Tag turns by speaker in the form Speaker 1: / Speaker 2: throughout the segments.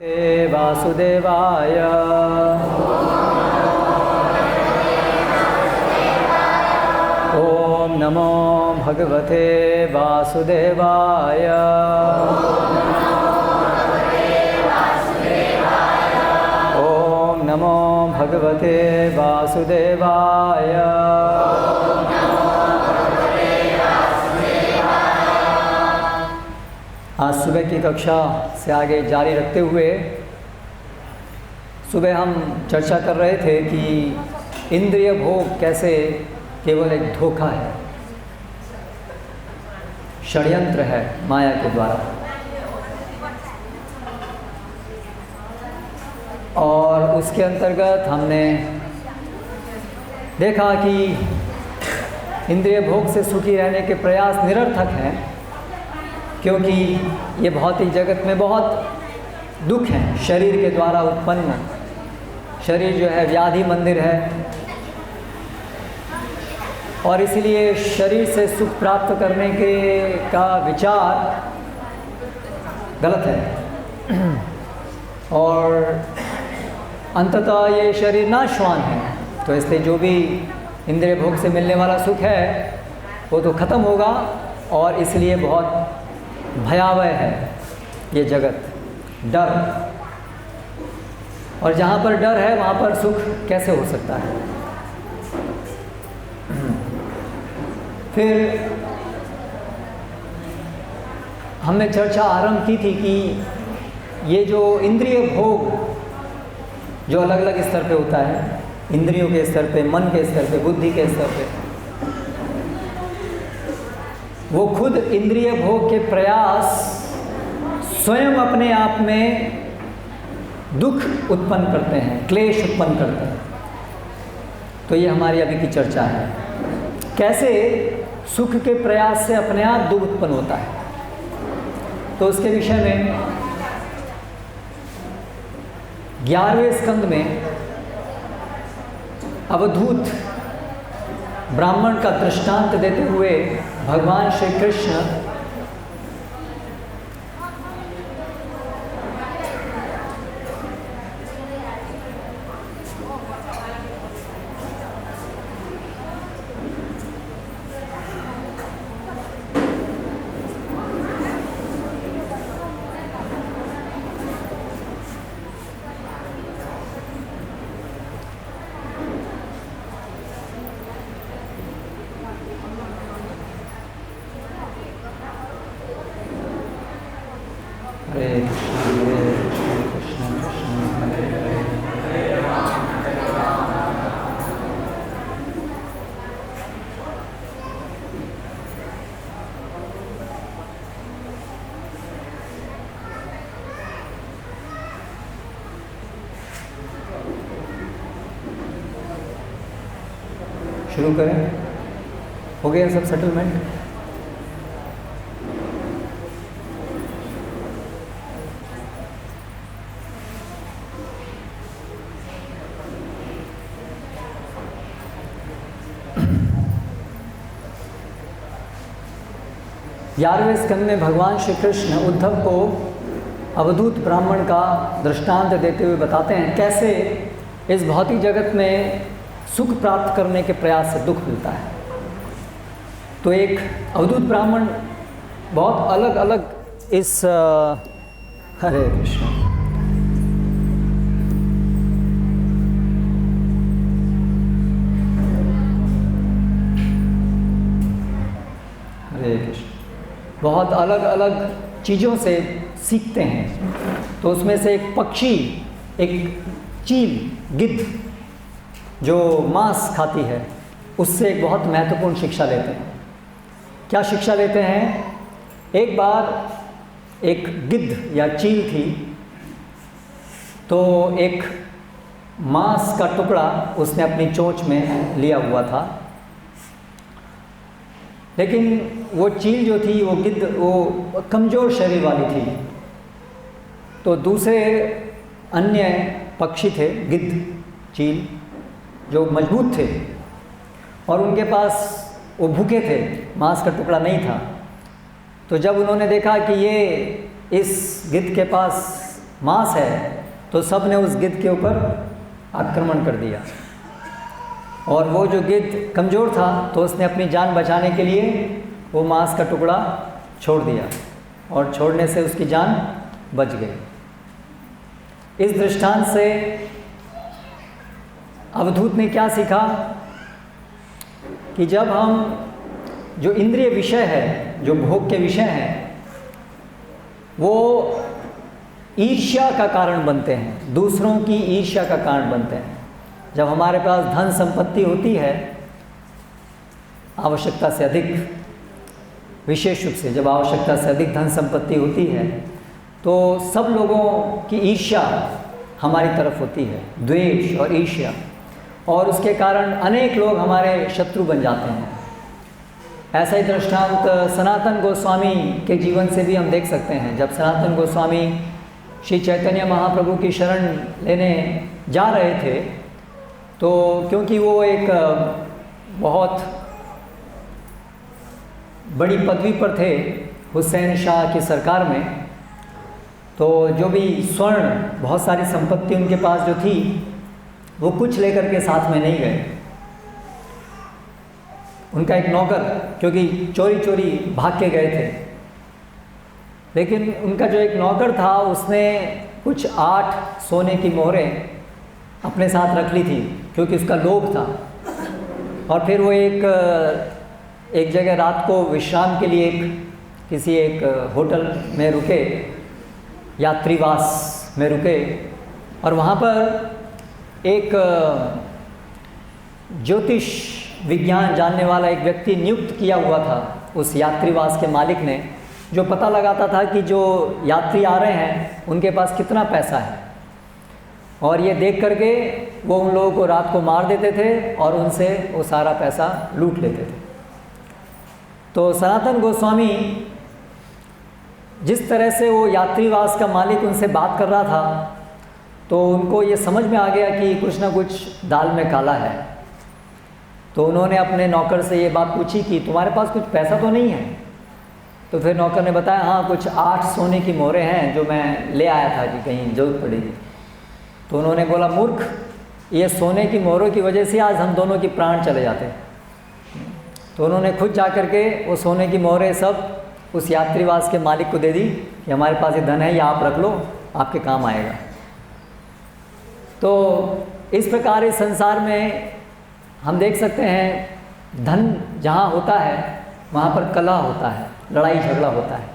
Speaker 1: वासुदेवाय ॐ नमो भगवते वासुदेवाय ॐ नमो भगवते वासुदेवाय। आज सुबह की कक्षा से आगे जारी रखते हुए सुबह हम चर्चा कर रहे थे कि इंद्रिय भोग कैसे केवल एक धोखा है, षड्यंत्र है माया के द्वारा। और उसके अंतर्गत हमने देखा कि इंद्रिय भोग से सुखी रहने के प्रयास निरर्थक हैं, क्योंकि ये भौतिक जगत में बहुत दुख हैं। शरीर के द्वारा उत्पन्न शरीर जो है व्याधि मंदिर है, और इसलिए शरीर से सुख प्राप्त करने का विचार गलत है। और अंततः ये शरीर नाशवान है, तो इसलिए जो भी इंद्रिय भोग से मिलने वाला सुख है वो तो ख़त्म होगा, और इसलिए बहुत भयावह है ये जगत। डर, और जहाँ पर डर है वहाँ पर सुख कैसे हो सकता है। फिर हमने चर्चा आरंभ की थी कि ये जो इंद्रिय भोग जो अलग अलग स्तर पे होता है, इंद्रियों के स्तर पे, मन के स्तर पे, बुद्धि के स्तर पे, वो खुद इंद्रिय भोग के प्रयास स्वयं अपने आप में दुख उत्पन्न करते हैं, क्लेश उत्पन्न करते हैं। तो ये हमारी अभी की चर्चा है, कैसे सुख के प्रयास से अपने आप दुख उत्पन्न होता है। तो उसके विषय में 11वें स्कंद में अवधूत ब्राह्मण का दृष्टांत देते हुए भगवान श्री कृष्ण शुरू करें। हो गया सब सेटलमेंट? ग्यारहवें स्कंद में भगवान श्री कृष्ण उद्धव को अवधूत ब्राह्मण का दृष्टांत देते हुए बताते हैं कैसे इस भौतिक जगत में सुख प्राप्त करने के प्रयास से दुख मिलता है। तो एक अवधूत ब्राह्मण बहुत अलग अलग इस हरे कृष्ण हरे कृष्ण बहुत अलग अलग चीज़ों से सीखते हैं। तो उसमें से एक पक्षी, एक चील, गिद्ध जो मांस खाती है, उससे एक बहुत महत्वपूर्ण शिक्षा लेते हैं। क्या शिक्षा लेते हैं? एक बार एक गिद्ध या चील थी, तो एक मांस का टुकड़ा उसने अपनी चोंच में लिया हुआ था, लेकिन वो चील जो थी, वो गिद्ध, वो कमज़ोर शरीर वाली थी। तो दूसरे अन्य पक्षी थे, गिद्ध, चील, जो मजबूत थे, और उनके पास वो भूखे थे, मांस का टुकड़ा नहीं था। तो जब उन्होंने देखा कि ये इस गिद्ध के पास मांस है, तो सब ने उस गिद्ध के ऊपर आक्रमण कर दिया। और वो जो गिद्ध कमज़ोर था तो उसने अपनी जान बचाने के लिए वो मांस का टुकड़ा छोड़ दिया, और छोड़ने से उसकी जान बच गई। इस दृष्टांत से अवधूत ने क्या सीखा कि जब हम जो इंद्रिय विषय है, जो भोग के विषय हैं, वो ईर्ष्या का कारण बनते हैं, दूसरों की ईर्ष्या का कारण बनते हैं। जब हमारे पास धन संपत्ति होती है आवश्यकता से अधिक, विशेष रूप से जब आवश्यकता से अधिक धन संपत्ति होती है, तो सब लोगों की ईर्ष्या हमारी तरफ होती है, द्वेष और ईर्ष्या, और उसके कारण अनेक लोग हमारे शत्रु बन जाते हैं। ऐसा ही दृष्टांत सनातन गोस्वामी के जीवन से भी हम देख सकते हैं। जब सनातन गोस्वामी श्री चैतन्य महाप्रभु की शरण लेने जा रहे थे, तो क्योंकि वो एक बहुत बड़ी पदवी पर थे हुसैन शाह की सरकार में, तो जो भी स्वर्ण, बहुत सारी संपत्ति उनके पास जो थी, वो कुछ लेकर के साथ में नहीं गए। उनका एक नौकर, क्योंकि चोरी चोरी भाग के गए थे, लेकिन उनका जो एक नौकर था उसने कुछ 8 सोने की मोहरें अपने साथ रख ली थी, क्योंकि उसका लोभ था। और फिर वो एक जगह रात को विश्राम के लिए किसी एक होटल में रुके, यात्रीवास में रुके, और वहाँ पर एक ज्योतिष विज्ञान जानने वाला एक व्यक्ति नियुक्त किया हुआ था उस यात्रीवास के मालिक ने, जो पता लगाता था कि जो यात्री आ रहे हैं उनके पास कितना पैसा है, और ये देख करके वो उन लोगों को रात को मार देते थे और उनसे वो सारा पैसा लूट लेते थे। तो सनातन गोस्वामी जिस तरह से वो यात्रीवास का मालिक उनसे बात कर रहा था, तो उनको ये समझ में आ गया कि कुछ ना कुछ दाल में काला है। तो उन्होंने अपने नौकर से ये बात पूछी कि तुम्हारे पास कुछ पैसा तो नहीं है? तो फिर नौकर ने बताया, हाँ कुछ 8 सोने की मोहरें हैं जो मैं ले आया था कि कहीं जरूरत पड़ेगी। तो उन्होंने बोला, मूर्ख, ये सोने की मोहरों की वजह से आज हम दोनों की प्राण चले जाते। तो उन्होंने खुद जा कर के वो सोने की मोहरें सब उस यात्रीवास के मालिक को दे दी कि हमारे पास ये धन है, ये आप रख लो, आपके काम आएगा। तो इस प्रकार इस संसार में हम देख सकते हैं, धन जहाँ होता है वहाँ पर कलह होता है, लड़ाई झगड़ा होता है।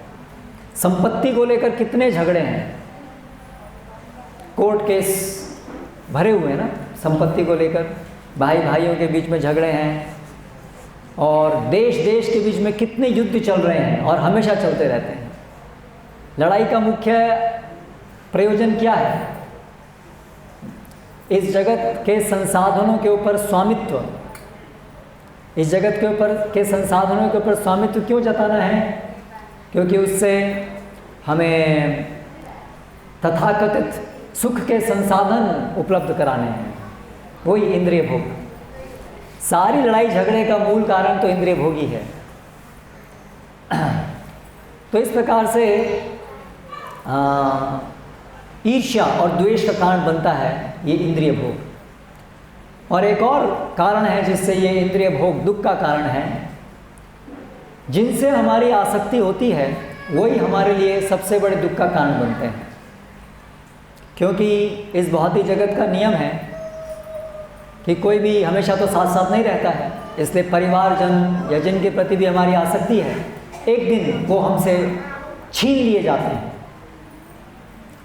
Speaker 1: संपत्ति को लेकर कितने झगड़े हैं, कोर्ट केस भरे हुए हैं ना, संपत्ति को लेकर भाई भाइयों के बीच में झगड़े हैं, और देश देश के बीच में कितने युद्ध चल रहे हैं और हमेशा चलते रहते हैं। लड़ाई का मुख्य प्रयोजन क्या है? इस जगत के संसाधनों के ऊपर स्वामित्व, इस जगत के ऊपर के संसाधनों के ऊपर स्वामित्व क्यों जताना है? क्योंकि उससे हमें तथाकथित सुख के संसाधन उपलब्ध कराने हैं, वही इंद्रिय भोग। सारी लड़ाई झगड़े का मूल कारण तो इंद्रिय भोग ही है। तो इस प्रकार से ईर्ष्या और द्वेष का कारण बनता है ये इंद्रिय भोग। और एक और कारण है जिससे ये इंद्रिय भोग दुख का कारण है, जिनसे हमारी आसक्ति होती है वही हमारे लिए सबसे बड़े दुख का कारण बनते हैं। क्योंकि इस भौतिक जगत का नियम है कि कोई भी हमेशा तो साथ साथ नहीं रहता है, इसलिए परिवारजन या जिनके प्रति भी हमारी आसक्ति है, एक दिन वो हमसे छीन लिए जाते हैं,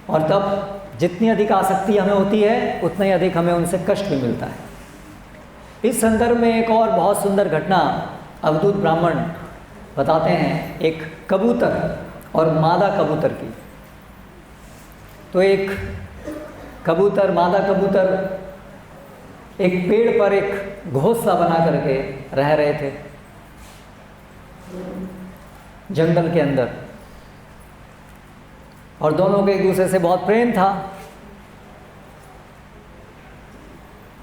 Speaker 1: और तब जितनी अधिक आसक्ति हमें होती है उतना ही अधिक हमें उनसे कष्ट भी मिलता है। इस संदर्भ में एक और बहुत सुंदर घटना अवधूत ब्राह्मण बताते हैं, एक कबूतर और मादा कबूतर की। तो एक कबूतर, मादा कबूतर एक पेड़ पर एक घोंसला बना करके रह रहे थे जंगल के अंदर, और दोनों को एक दूसरे से बहुत प्रेम था,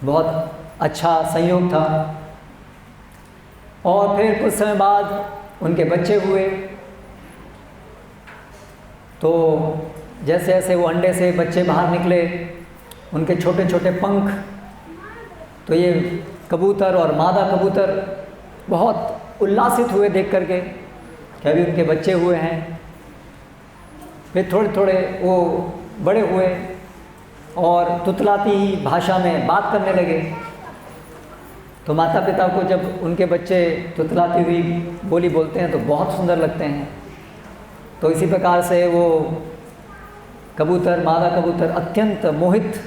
Speaker 1: बहुत अच्छा संयोग था। और फिर कुछ समय बाद उनके बच्चे हुए। तो जैसे जैसे वो अंडे से बच्चे बाहर निकले, उनके छोटे छोटे पंख, तो ये कबूतर और मादा कबूतर बहुत उल्लासित हुए देख करके कि अभी उनके बच्चे हुए हैं। फिर थोड़े थोड़े वो बड़े हुए और तुतलाती भाषा में बात करने लगे। तो माता पिता को जब उनके बच्चे तुतलाती हुई बोली बोलते हैं तो बहुत सुंदर लगते हैं। तो इसी प्रकार से वो कबूतर, मादा कबूतर अत्यंत मोहित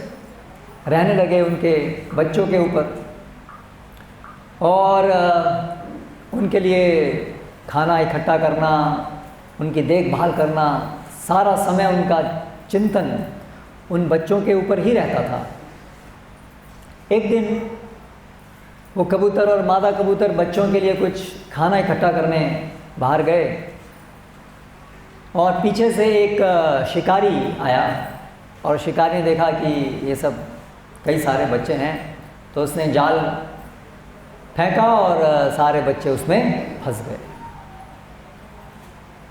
Speaker 1: रहने लगे उनके बच्चों के ऊपर, और उनके लिए खाना इकट्ठा करना, उनकी देखभाल करना, सारा समय उनका चिंतन उन बच्चों के ऊपर ही रहता था। एक दिन वो कबूतर और मादा कबूतर बच्चों के लिए कुछ खाना इकट्ठा करने बाहर गए, और पीछे से एक शिकारी आया, और शिकारी ने देखा कि ये सब कई सारे बच्चे हैं, तो उसने जाल फेंका और सारे बच्चे उसमें फंस गए।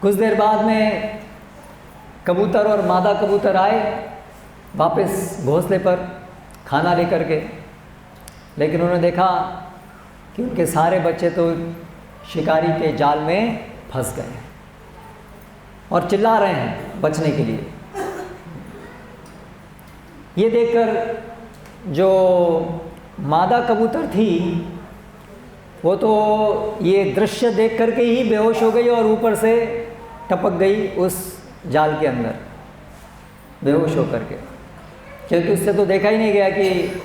Speaker 1: कुछ देर बाद में कबूतर और मादा कबूतर आए वापस घोंसले पर खाना लेकर के, लेकिन उन्होंने देखा कि उनके सारे बच्चे तो शिकारी के जाल में फंस गए और चिल्ला रहे हैं बचने के लिए। ये देखकर जो मादा कबूतर थी वो तो ये दृश्य देख करके ही बेहोश हो गई और ऊपर से टपक गई उस जाल के अंदर बेहोश होकर के, क्योंकि उससे तो देखा ही नहीं गया कि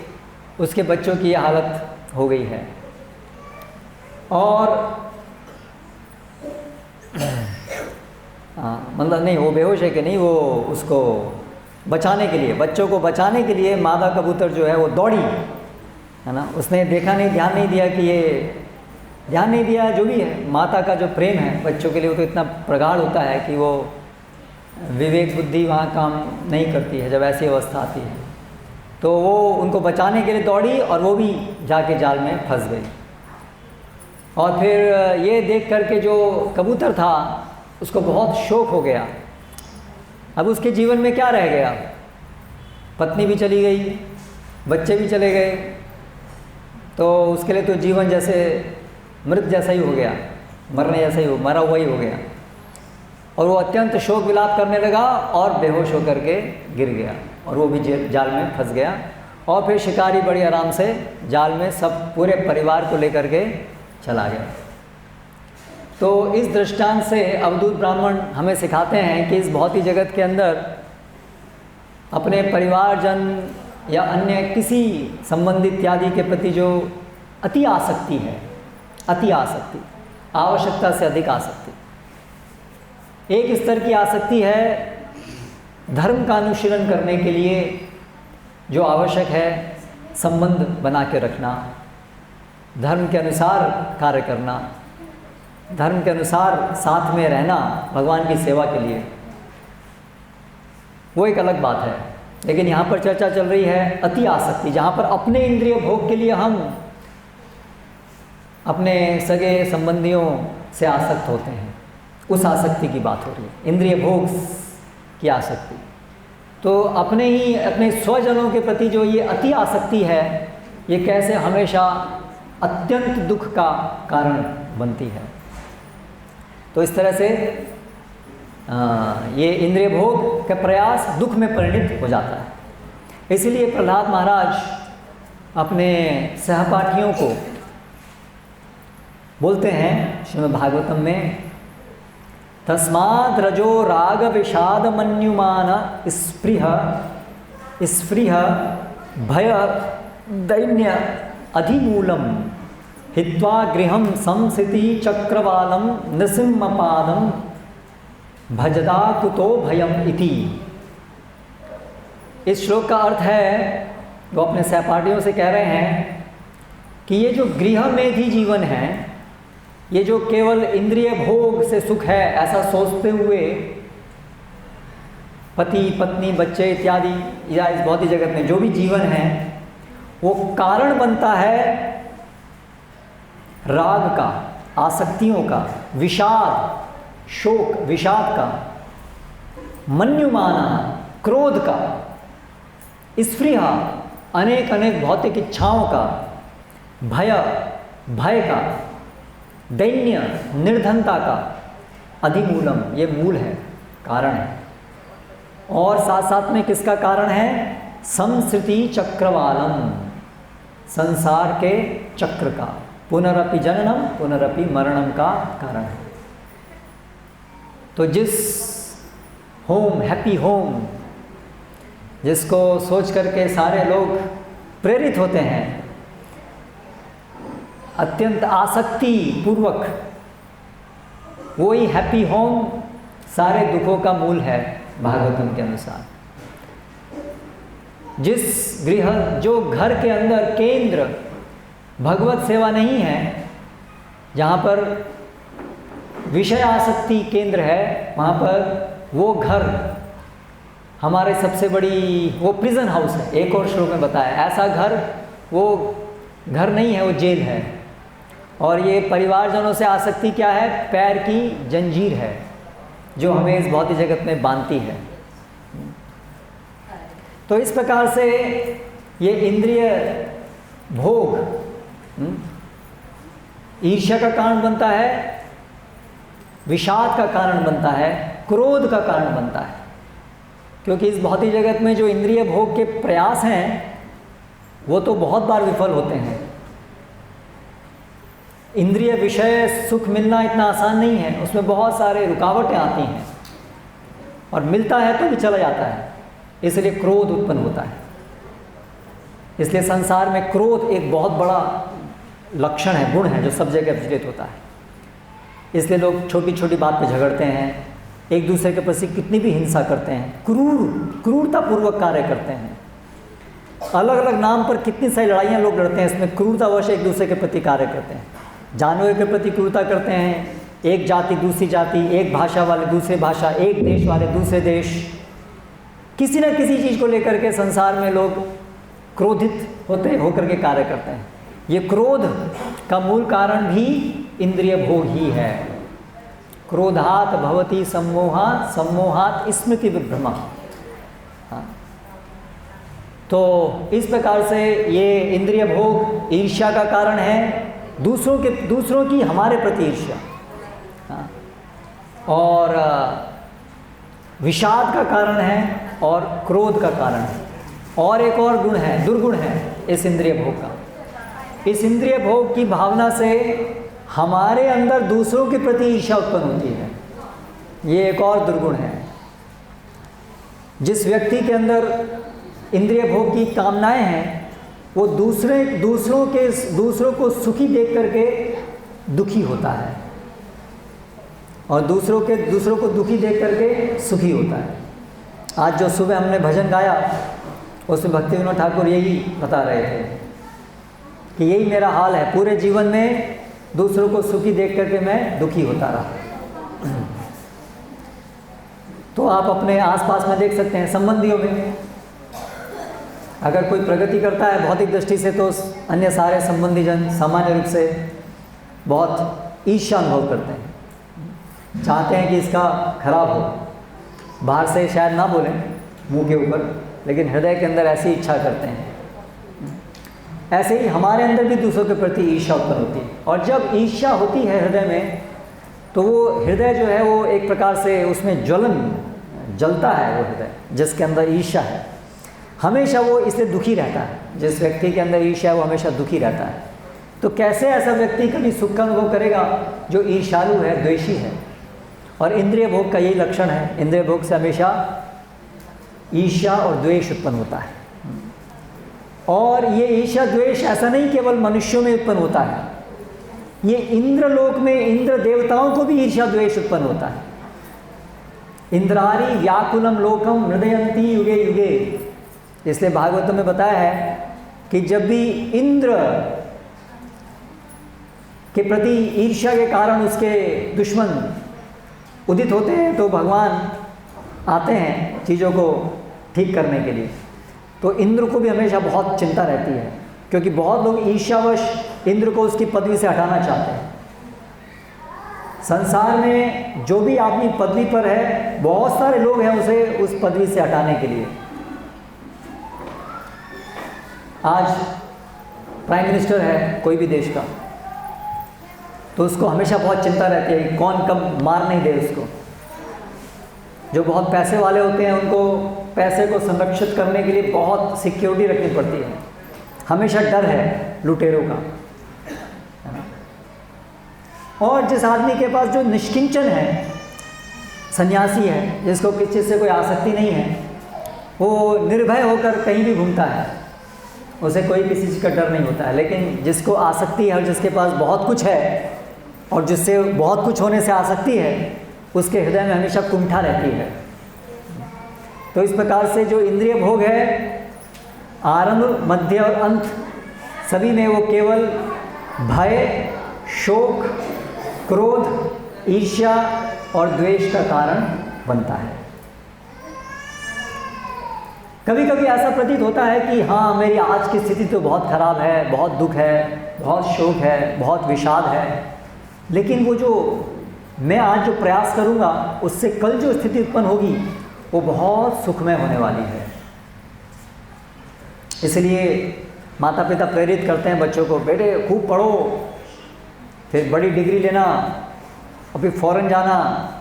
Speaker 1: उसके बच्चों की ये हालत हो गई है। और मतलब नहीं, वो बेहोश है कि नहीं, वो उसको बचाने के लिए, बच्चों को बचाने के लिए मादा कबूतर जो है वो दौड़ी, है ना। उसने देखा नहीं, ध्यान नहीं दिया कि ये, ध्यान नहीं दिया, जो भी है, माता का जो प्रेम है बच्चों के लिए वो तो इतना प्रगाढ़ होता है कि वो विवेक बुद्धि वहाँ काम नहीं करती है जब ऐसी अवस्था आती है। तो वो उनको बचाने के लिए दौड़ी और वो भी जाके जाल में फंस गई। और फिर ये देख करके जो कबूतर था उसको बहुत शौक हो गया। अब उसके जीवन में क्या रह गया, पत्नी भी चली गई, बच्चे भी चले गए, तो उसके लिए तो जीवन जैसे मृत जैसा ही हो गया, मरने जैसा ही मरा हुआ ही हो गया। और वो अत्यंत शोक विलाप करने लगा और बेहोश होकर के गिर गया, और वो भी जाल में फंस गया। और फिर शिकारी बड़ी आराम से जाल में सब पूरे परिवार को लेकर के चला गया। तो इस दृष्टांत से अवधूत ब्राह्मण हमें सिखाते हैं कि इस भौतिक जगत के अंदर अपने परिवारजन या अन्य किसी संबंधित इत्यादि के प्रति जो अति आसक्ति है, अति आसक्ति, आवश्यकता से अधिक आसक्ति, एक स्तर की आसक्ति है धर्म का अनुशीलन करने के लिए जो आवश्यक है, संबंध बना के रखना, धर्म के अनुसार कार्य करना, धर्म के अनुसार साथ में रहना भगवान की सेवा के लिए, वो एक अलग बात है। लेकिन यहाँ पर चर्चा चल रही है अति आसक्ति, जहाँ पर अपने इंद्रिय भोग के लिए हम अपने सगे संबंधियों से आसक्त होते हैं, उस आसक्ति की बात हो रही है, इंद्रिय भोग की आसक्ति। तो अपने ही अपने स्वजनों के प्रति जो ये अति आसक्ति है, ये कैसे हमेशा अत्यंत दुख का कारण बनती है। तो इस तरह से ये इंद्रिय भोग का प्रयास दुख में परिणित हो जाता है। इसलिए प्रहलाद महाराज अपने सहपाठियों को बोलते हैं श्रीमद् भागवतम में, तस्माद् रजो राग विषाद मन्युमान स्पृह स्पृह भय दैन्य अधिमूलम हित्वा गृहं संसिति चक्रवालम नृसिंहपादम भजदा कुतो भयम इति। इस श्लोक का अर्थ है, वो अपने सहपाठियों से कह रहे हैं कि ये जो गृह मेधी जीवन है, ये जो केवल इंद्रिय भोग से सुख है ऐसा सोचते हुए पति पत्नी बच्चे इत्यादि या इस भौतिक जगत में जो भी जीवन है वो कारण बनता है राग का, आसक्तियों का, विषाद, शोक, विषाद का। मन्युमाना, क्रोध का, स्पृहा, अनेक अनेक भौतिक इच्छाओं का, भय का, दैन्य, निर्धनता का, अधिमूलम, ये मूल है, कारण है। और साथ साथ में किसका कारण है? संसृति चक्रवालम, संसार के चक्र का, पुनरपि जननम पुनरपि मरणम का कारण है। तो जिस होम, हैप्पी होम, जिसको सोच करके सारे लोग प्रेरित होते हैं, अत्यंत आसक्ति पूर्वक, वही हैप्पी होम सारे दुखों का मूल है भागवतम के अनुसार। जिस गृह, जो घर के अंदर केंद्र भगवत सेवा नहीं है, जहाँ पर विषय आसक्ति केंद्र है, वहाँ पर वो घर हमारे सबसे बड़ी, वो प्रिजन हाउस है। एक और श्लोक में बताया, ऐसा घर वो घर नहीं है, वो जेल है। और ये परिवारजनों से आसक्ति क्या है? पैर की जंजीर है जो हमें इस भौतिक जगत में बांधती है। तो इस प्रकार से ये इंद्रिय भोग ईर्ष्या का कारण बनता है, विषाद का कारण बनता है, क्रोध का कारण बनता है। क्योंकि इस भौतिक जगत में जो इंद्रिय भोग के प्रयास हैं वो तो बहुत बार विफल होते हैं। इंद्रिय विषय सुख मिलना इतना आसान नहीं है, उसमें बहुत सारे रुकावटें आती हैं और मिलता है तो भी चला जाता है, इसलिए क्रोध उत्पन्न होता है। इसलिए संसार में क्रोध एक बहुत बड़ा लक्षण है, गुण है, जो सब जगह प्रचलित होता है। इसलिए लोग छोटी छोटी बात पे झगड़ते हैं, एक दूसरे के प्रति कितनी भी हिंसा करते हैं, क्रूरतापूर्वक कार्य करते हैं, अलग अलग नाम पर कितनी सारी लड़ाइयाँ लोग लड़ते हैं, इसमें क्रूरतावश एक दूसरे के प्रति कार्य करते हैं। जानवर के प्रति क्रूरता करते हैं, एक जाति दूसरी जाति, एक भाषा वाले दूसरे भाषा, एक देश वाले दूसरे देश, किसी न किसी चीज़ को लेकर के संसार में लोग क्रोधित होकर के कार्य करते हैं। ये क्रोध का मूल कारण भी इंद्रिय भोग ही है। क्रोधात भवति सम्मोहात्, सम्मोहात् स्मृति विभ्रमा। तो इस प्रकार से ये इंद्रिय भोग ईर्ष्या का कारण है, दूसरों की हमारे प्रति ईर्ष्या, और विषाद का कारण है और क्रोध का कारण है। और एक और गुण है, दुर्गुण है इस इंद्रिय भोग का। इस इंद्रिय भोग की भावना से हमारे अंदर दूसरों के प्रति ईर्ष्या उत्पन्न होती है, ये एक और दुर्गुण है। जिस व्यक्ति के अंदर इंद्रिय भोग की कामनाएं हैं, वो दूसरों को सुखी देख करके दुखी होता है, और दूसरों को दुखी देख करके सुखी होता है। आज जो सुबह हमने भजन गाया, उसमें भक्ति विनोद ठाकुर यही बता रहे थे कि यही मेरा हाल है, पूरे जीवन में दूसरों को सुखी देख करके मैं दुखी होता रहा। तो आप अपने आसपास में देख सकते हैं, संबंधियों में अगर कोई प्रगति करता है भौतिक दृष्टि से, तो अन्य सारे संबंधी जन सामान्य रूप से बहुत ईर्ष्या अनुभव करते हैं, चाहते हैं कि इसका खराब हो। बाहर से शायद ना बोलें मुंह के ऊपर, लेकिन हृदय के अंदर ऐसी इच्छा करते हैं। ऐसे ही हमारे अंदर भी दूसरों के प्रति ईर्ष्या उत्पन्न होती है, और जब ईर्ष्या होती है हृदय में, तो वो हृदय जो है वो एक प्रकार से उसमें जलता है। वो हृदय जिसके अंदर ईर्ष्या है, हमेशा वो इससे दुखी रहता है। जिस व्यक्ति के अंदर ईर्ष्या है वो हमेशा दुखी रहता है। तो कैसे ऐसा व्यक्ति कभी सुख का अनुभव करेगा जो ईर्ष्यालु है, द्वेषी है? और इंद्रिय भोग का यही लक्षण है, इंद्रिय भोग से हमेशा ईर्ष्या और द्वेष उत्पन्न होता है। और ये ईर्ष्या द्वेष ऐसा नहीं केवल मनुष्यों में उत्पन्न होता है, ये इंद्रलोक में इंद्र देवताओं को भी ईर्ष्या द्वेष उत्पन्न होता है। इंद्रारी व्याकुलम लोकम हृदयंती युगे युगे, इसलिए भागवत में बताया है कि जब भी इंद्र के प्रति ईर्ष्या के कारण उसके दुश्मन उदित होते हैं, तो भगवान आते हैं चीज़ों को ठीक करने के लिए। तो इंद्र को भी हमेशा बहुत चिंता रहती है, क्योंकि बहुत लोग ईर्ष्यावश इंद्र को उसकी पदवी से हटाना चाहते हैं। संसार में जो भी आदमी पदवी पर है, बहुत सारे लोग हैं उसे उस पदवी से हटाने के लिए। आज प्राइम मिनिस्टर है कोई भी देश का, तो उसको हमेशा बहुत चिंता रहती है कि कौन कब मार नहीं दे उसको। जो बहुत पैसे वाले होते हैं उनको पैसे को संरक्षित करने के लिए बहुत सिक्योरिटी रखनी पड़ती है, हमेशा डर है लुटेरों का। और जिस आदमी के पास जो निष्किंचन है, सन्यासी है, जिसको किसी चीज़ से कोई आसक्ति नहीं है, वो निर्भय होकर कहीं भी घूमता है, उसे कोई किसी चीज़ का डर नहीं होता है। लेकिन जिसको आसक्ति है और जिसके पास बहुत कुछ है और जिससे बहुत कुछ होने से आसक्ति है, उसके हृदय में हमेशा कुंठा रहती है। तो इस प्रकार से जो इंद्रिय भोग है, आरंभ, मध्य और अंत सभी में वो केवल भय, शोक, क्रोध, ईर्ष्या और द्वेष का कारण बनता है। कभी कभी ऐसा प्रतीत होता है कि हाँ, मेरी आज की स्थिति तो बहुत खराब है, बहुत दुख है, बहुत शोक है, बहुत विषाद है, लेकिन वो जो मैं आज जो प्रयास करूँगा उससे कल जो स्थिति उत्पन्न होगी वो बहुत सुखमय होने वाली है। इसलिए माता पिता प्रेरित करते हैं बच्चों को, बेटे खूब पढ़ो, फिर बड़ी डिग्री लेना और फिर फॉरेन जाना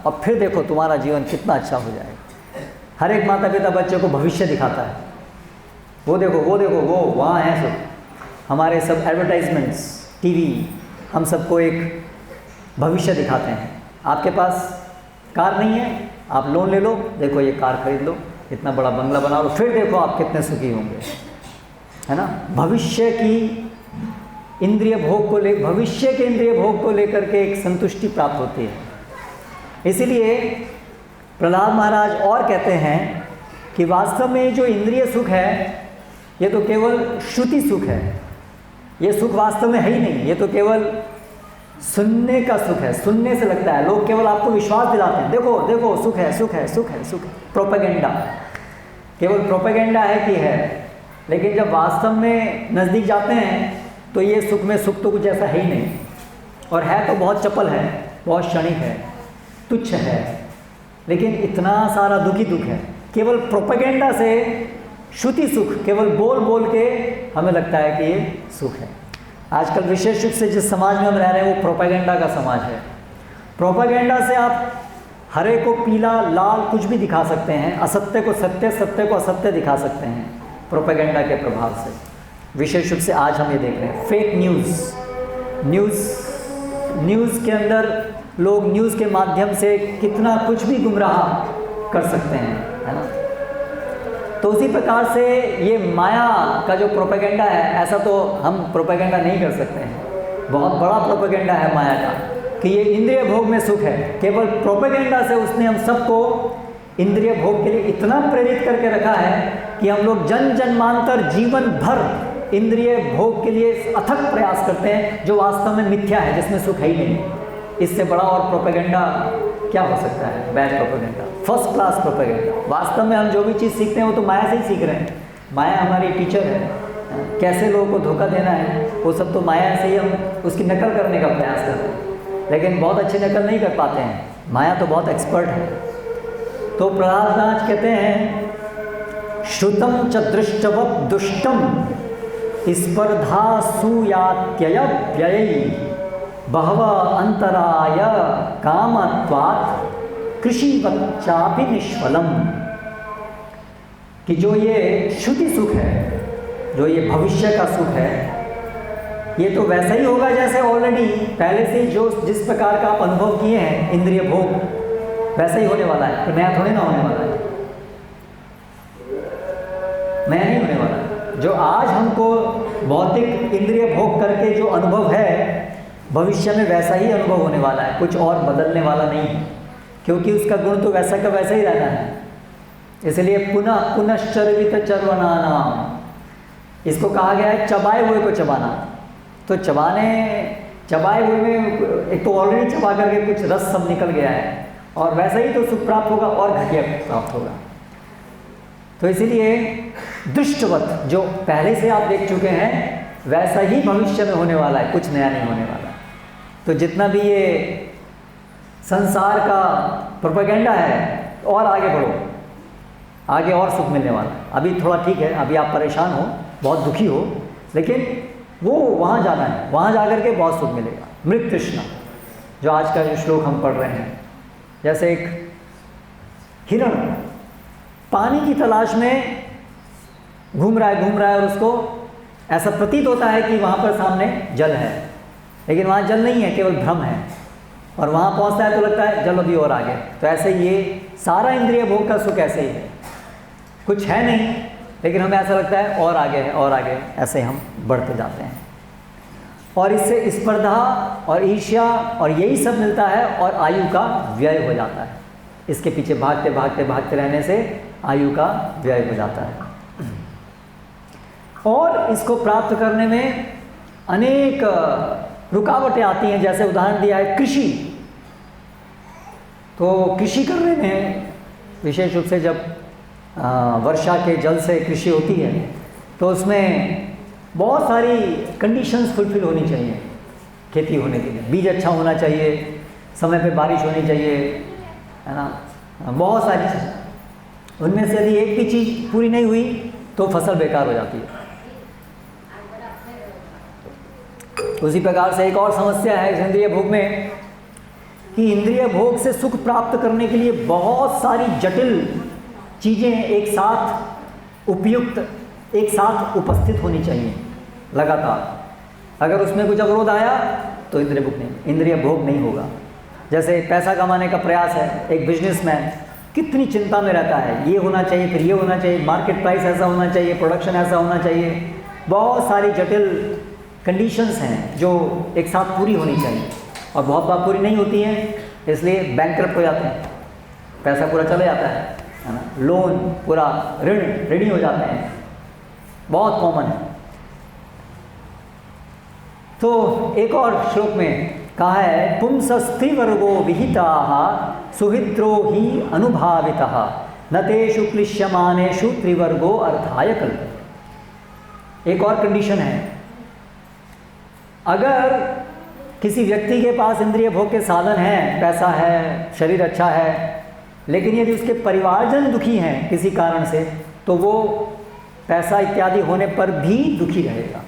Speaker 1: और फिर देखो तुम्हारा जीवन कितना अच्छा हो जाएगा। हर एक माता पिता बच्चों को भविष्य दिखाता है, वो देखो वो देखो वो वहाँ हैं सब हमारे सब एडवर्टाइजमेंट्स, टीवी, हम सबको एक भविष्य दिखाते हैं। आपके पास कार नहीं है, आप लोन ले लो, देखो ये कार खरीद लो, इतना बड़ा बंगला बना लो, फिर देखो आप कितने सुखी होंगे, है ना। भविष्य की इंद्रिय भोग को ले, भविष्य के इंद्रिय भोग को लेकर के एक संतुष्टि प्राप्त होती है। इसीलिए प्रहलाद महाराज और कहते हैं कि वास्तव में जो इंद्रिय सुख है ये तो केवल श्रुति सुख है, ये सुख वास्तव में है ही नहीं, ये तो केवल सुनने का सुख है, सुनने से लगता है। लोग केवल आपको विश्वास दिलाते हैं, देखो देखो सुख है सुख है सुख है सुख है, प्रोपेगेंडा, केवल प्रोपेगेंडा है कि है। लेकिन जब वास्तव में नज़दीक जाते हैं तो ये सुख में सुख तो कुछ ऐसा है ही नहीं, और है तो बहुत चपल है, बहुत क्षणिक है, तुच्छ है, लेकिन इतना सारा दुखी दुख है। केवल प्रोपेगेंडा से श्रुति सुख, केवल बोल बोल के हमें लगता है कि ये सुख है। आजकल विशेष रूप से जिस समाज में हम रह रहे हैं वो प्रोपेगेंडा का समाज है। प्रोपेगेंडा से आप हरे को पीला, लाल कुछ भी दिखा सकते हैं, असत्य को सत्य, सत्य को असत्य दिखा सकते हैं प्रोपेगेंडा के प्रभाव से। विशेष रूप से आज हम ये देख रहे हैं फेक न्यूज़ के अंदर लोग न्यूज़ के माध्यम से कितना कुछ भी गुमराह कर सकते हैं, है ना। तो उसी प्रकार से ये माया का जो प्रोपेगेंडा है, ऐसा तो हम प्रोपेगेंडा नहीं कर सकते हैं, बहुत बड़ा प्रोपेगेंडा है माया का कि ये इंद्रिय भोग में सुख है। केवल प्रोपेगेंडा से उसने हम सबको इंद्रिय भोग के लिए इतना प्रेरित करके रखा है कि हम लोग जन जन्मांतर जीवन भर इंद्रिय भोग के लिए अथक प्रयास करते हैं, जो वास्तव में मिथ्या है, जिसमें सुख है ही नहीं। इससे बड़ा और प्रोपेगेंडा क्या हो सकता है? Bad propaganda, first class propaganda. वास्तव में हम जो भी चीज़ सीखते हैं वो तो माया से ही सीख रहे हैं। माया हमारी टीचर है, कैसे लोगों को धोखा देना है वो सब तो माया से ही हम उसकी नकल करने का प्रयास करते हैं, लेकिन बहुत अच्छी नकल नहीं कर पाते हैं। माया तो बहुत एक्सपर्ट है। तो प्रहलाद महाराज कहते हैं श्रुतम च दृष्टवत् दुष्टम स्पर्धा सूयात्यय व्ययी बहव अंतराय कामत्वात् कृषिवच्चापि निष्फलम। कि जो ये श्रुति सुख है, जो ये भविष्य का सुख है, ये तो वैसा ही होगा जैसे ऑलरेडी पहले से जो जिस प्रकार का आप अनुभव किए हैं इंद्रिय भोग, वैसा ही होने वाला है। तो नया थोड़ी ना होने वाला है, नया नहीं होने वाला है। जो आज हमको भौतिक इंद्रिय भोग करके जो अनुभव है, भविष्य में वैसा ही अनुभव होने वाला है, कुछ और बदलने वाला नहीं है, क्योंकि उसका गुण तो वैसा का वैसा ही रहना है। इसलिए पुनः पुनश्चर्वित चर्वणानाम, इसको कहा गया है चबाए हुए को चबाना। तो चबाए हुए में एक तो ऑलरेडी चबा करके कुछ रस सब निकल गया है, और वैसा ही तो सुख प्राप्त होगा और घटिया प्राप्त होगा। तो इसीलिए दृष्टवत, जो पहले से आप देख चुके हैं, वैसा ही भविष्य में होने वाला है, कुछ नया नहीं होने वाला। तो जितना भी ये संसार का प्रोपेगेंडा है, तो और आगे बढ़ो, आगे और सुख मिलने वाला है। अभी थोड़ा ठीक है, अभी आप परेशान हो, बहुत दुखी हो, लेकिन वो वहाँ जाना है, वहाँ जा कर के बहुत सुख मिलेगा। मृत तृष्णा, जो आज का जो श्लोक हम पढ़ रहे हैं, जैसे एक हिरण पानी की तलाश में घूम रहा है और उसको ऐसा प्रतीत होता है कि वहाँ पर सामने जल है, लेकिन वहाँ जल नहीं है, केवल भ्रम है, और वहाँ पहुँचता है तो लगता है जल अभी और आगे। तो ऐसे ये सारा इंद्रिय भोग का सुख ऐसे ही है, कुछ है नहीं, लेकिन हमें ऐसा लगता है और आगे है और आगे है, ऐसे हम बढ़ते जाते हैं। और इससे स्पर्धा और ईर्ष्या और यही सब मिलता है, और आयु का व्यय हो जाता है। इसके पीछे भागते भागते भागते रहने से आयु का व्यय हो जाता है। और इसको प्राप्त करने में अनेक रुकावटें आती हैं। जैसे उदाहरण दिया है कृषि, तो कृषि करने में विशेष रूप से जब वर्षा के जल से कृषि होती है, तो उसमें बहुत सारी कंडीशंस फुलफिल होनी चाहिए खेती होने के लिए। बीज अच्छा होना चाहिए, समय पे बारिश होनी चाहिए, है ना, बहुत सारी चीज़। उनमें से यदि एक भी चीज़ पूरी नहीं हुई तो फसल बेकार हो जाती है। उसी प्रकार से एक और समस्या है इस इंद्रिय भोग में, कि इंद्रिय भोग से सुख प्राप्त करने के लिए बहुत सारी जटिल चीज़ें एक साथ उपयुक्त, एक साथ उपस्थित होनी चाहिए लगातार। अगर उसमें कुछ अवरोध आया तो इंद्रिय भोग नहीं होगा। जैसे पैसा कमाने का प्रयास है, एक बिजनेसमैन कितनी चिंता में रहता है, ये होना चाहिए, फिर ये होना चाहिए, मार्केट प्राइस ऐसा होना चाहिए, प्रोडक्शन ऐसा होना चाहिए, बहुत सारी जटिल कंडीशंस हैं जो एक साथ पूरी होनी चाहिए, और बहुत बार पूरी नहीं होती हैं, इसलिए बैंकरप्ट हो जाते हैं, पैसा पूरा चला जाता है ना, लोन पूरा ऋणी हो जाते हैं, बहुत कॉमन है। तो एक और श्लोक में कहा है, पुंसस्त्रिवर्गो विहिताः सुहृद्रो ही अनुभावितः न तेषु क्लिश्यमानेषु त्रिवर्गो अर्थाय कल्पते। एक और कंडीशन है, अगर किसी व्यक्ति के पास इंद्रिय भोग के साधन हैं, पैसा है, शरीर अच्छा है, लेकिन यदि उसके परिवारजन दुखी हैं किसी कारण से, तो वो पैसा इत्यादि होने पर भी दुखी रहेगा।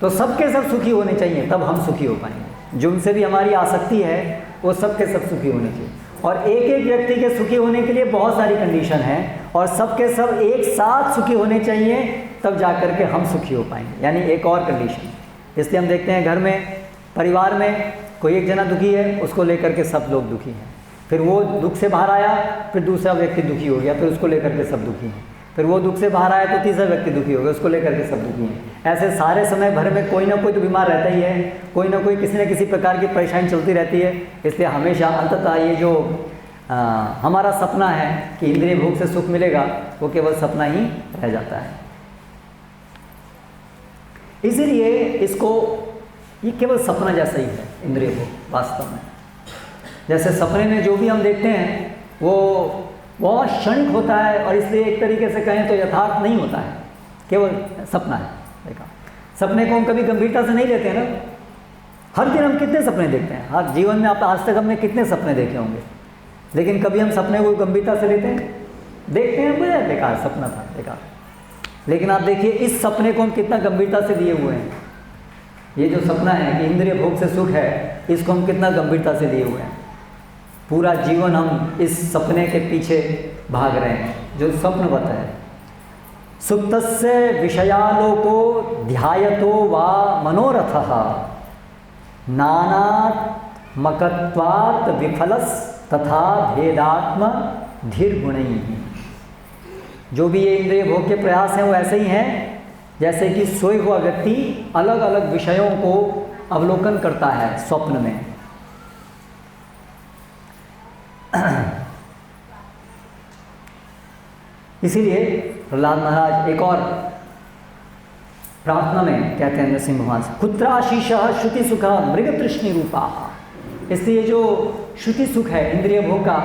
Speaker 1: तो सबके सब सुखी होने चाहिए, तब हम सुखी हो पाएंगे। जो उनसे भी हमारी आसक्ति है वो सबके सब सुखी होने चाहिए, और एक एक व्यक्ति के सुखी होने के लिए बहुत सारी कंडीशन हैं, और सबके सब एक साथ सुखी होने चाहिए, तब जा कर के हम सुखी हो पाएंगे। यानी एक और कंडीशन। इसलिए हम देखते हैं घर में, परिवार में कोई एक जना दुखी है, उसको लेकर के सब लोग दुखी हैं, फिर वो दुख से बाहर आया, फिर दूसरा व्यक्ति दुखी हो गया, फिर उसको लेकर के सब दुखी हैं, फिर वो दुख से बाहर आया तो तीसरा व्यक्ति दुखी हो गया, उसको लेकर के सब दुखी हैं। ऐसे सारे समय भर में कोई ना कोई तो बीमार रहता ही है, कोई ना कोई किसी न किसी प्रकार की परेशानी चलती रहती है। इसलिए हमेशा अंततः ये जो हमारा सपना है कि इंद्रिय भोग से सुख मिलेगा, वो केवल सपना ही रह जाता है। इसीलिए इसको, ये केवल सपना जैसा ही है इंद्रिय भोग वास्तव में। जैसे सपने में जो भी हम देखते हैं वो बहुत क्षणिक होता है, और इसलिए एक तरीके से कहें तो यथार्थ नहीं होता है, केवल सपना है। देखा, सपने को हम कभी गंभीरता से नहीं लेते हैं ना। हर दिन हम कितने सपने देखते हैं, हर जीवन में आप आज तक हमने कितने सपने देखे होंगे, लेकिन कभी हम सपने को गंभीरता से लेते हैं? देखते हैं, मुझे बेकार सपना था, बेकार। लेकिन आप देखिए इस सपने को हम कितना गंभीरता से लिए हुए हैं। ये जो सपना है कि इंद्रिय भोग से सुख है, इसको हम कितना गंभीरता से लिए हुए हैं। पूरा जीवन हम इस सपने के पीछे भाग रहे हैं जो स्वप्नवत है। सुप्तस्य विषयालोको ध्यायतो वा मनोरथः नानात्मकत्वात् विफलस् तथा भेदात्म धीर्गुणैः। जो भी ये इंद्रिय भोग के प्रयास हैं वो ऐसे ही हैं जैसे कि सोए हुआ व्यक्ति अलग अलग विषयों को अवलोकन करता है स्वप्न में। इसीलिए प्रहलाद महाराज एक और प्रार्थना में कहते हैं नरसिंह भगवान से, कुत्राशीष श्रुति सुख मृग तृष्णि रूपा। इसलिए जो श्रुति सुख है इंद्रिय भोग का,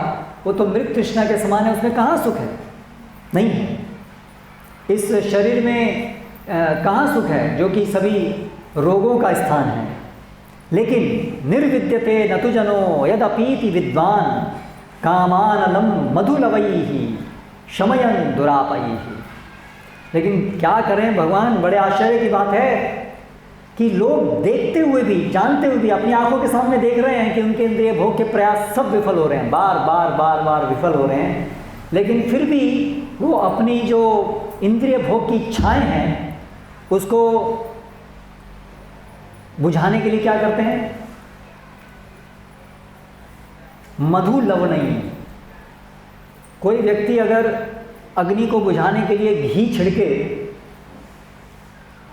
Speaker 1: वो तो मृग तृष्णा के समान है, उसमें कहाँ सुख है? नहीं है। इस शरीर में कहाँ सुख है जो कि सभी रोगों का स्थान है। लेकिन निर्विद्यते न तु जनो यदपीति विद्वान कामानलम मधुलवैहि शमयन दुरापैहि। लेकिन क्या करें भगवान, बड़े आश्चर्य की बात है कि लोग देखते हुए भी, जानते हुए भी, अपनी आंखों के सामने देख रहे हैं कि उनके इंद्रिय भोग के प्रयास सब विफल हो रहे हैं, बार बार बार बार विफल हो रहे हैं, लेकिन फिर भी वो अपनी जो इंद्रिय भोग की इच्छाएं हैं उसको बुझाने के लिए क्या करते हैं? मधु लवणई। कोई व्यक्ति अगर अग्नि को बुझाने के लिए घी छिड़के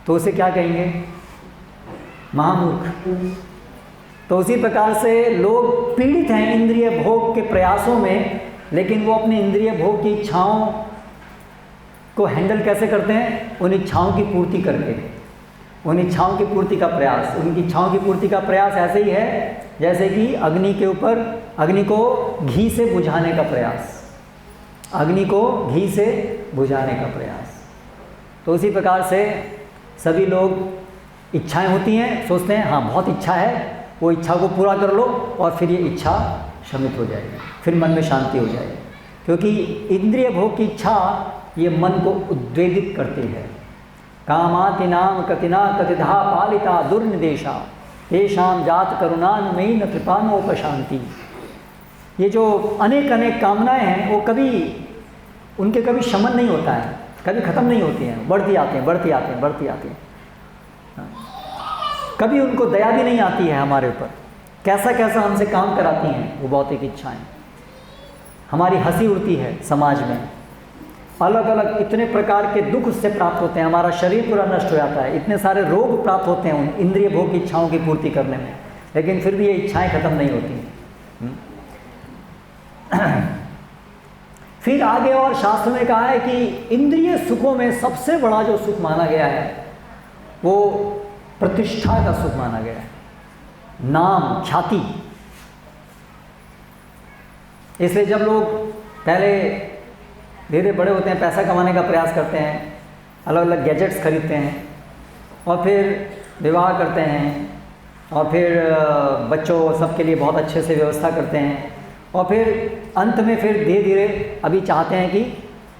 Speaker 1: तो उसे क्या कहेंगे? महामूर्ख। तो उसी प्रकार से लोग पीड़ित हैं इंद्रिय भोग के प्रयासों में, लेकिन वो अपने इंद्रिय भोग की इच्छाओं को हैंडल कैसे करते हैं? उन इच्छाओं की पूर्ति करके, उन इच्छाओं की पूर्ति का प्रयास। उनकी इच्छाओं की पूर्ति का प्रयास ऐसे ही है जैसे कि अग्नि के ऊपर, अग्नि को घी से बुझाने का प्रयास, अग्नि को घी से बुझाने का प्रयास। तो उसी प्रकार से सभी लोग इच्छाएं होती हैं, सोचते हैं हाँ बहुत इच्छा है, वो इच्छा को पूरा कर लो और फिर ये इच्छा शमित हो जाएगी, फिर मन में शांति हो जाएगी। क्योंकि इंद्रिय भोग की इच्छा ये मन को उद्वेलित करती है। कामातिनाम कतिना कतिधा पालिता दुर्निदेशा तेषाम जात करुणान्मयी न कृपानोपशांति। ये जो अनेक अनेक कामनाएं हैं वो कभी, उनके कभी शमन नहीं होता है, कभी ख़त्म नहीं होती हैं, बढ़ती आती हैं, बढ़ती आती हैं, बढ़ती आती हैं। कभी उनको दया भी नहीं आती है हमारे ऊपर, कैसा कैसा हमसे काम कराती हैं वो भौतिक इच्छाएं। हमारी हंसी उड़ती है समाज में, अलग अलग इतने प्रकार के दुख उससे प्राप्त होते हैं, हमारा शरीर पूरा नष्ट हो जाता है, इतने सारे रोग प्राप्त होते हैं उन इंद्रिय भोग की इच्छाओं की पूर्ति करने में, लेकिन फिर भी ये इच्छाएं खत्म नहीं होती। फिर आगे और शास्त्र में कहा है कि इंद्रिय सुखों में सबसे बड़ा जो सुख माना गया है वो प्रतिष्ठा का सुख माना गया है, नाम, ख्याति। इसलिए जब लोग पहले धीरे बड़े होते हैं, पैसा कमाने का प्रयास करते हैं, अलग अलग गैजेट्स खरीदते हैं और फिर विवाह करते हैं और फिर बच्चों सबके लिए बहुत अच्छे से व्यवस्था करते हैं और फिर अंत में फिर धीरे धीरे अभी चाहते हैं कि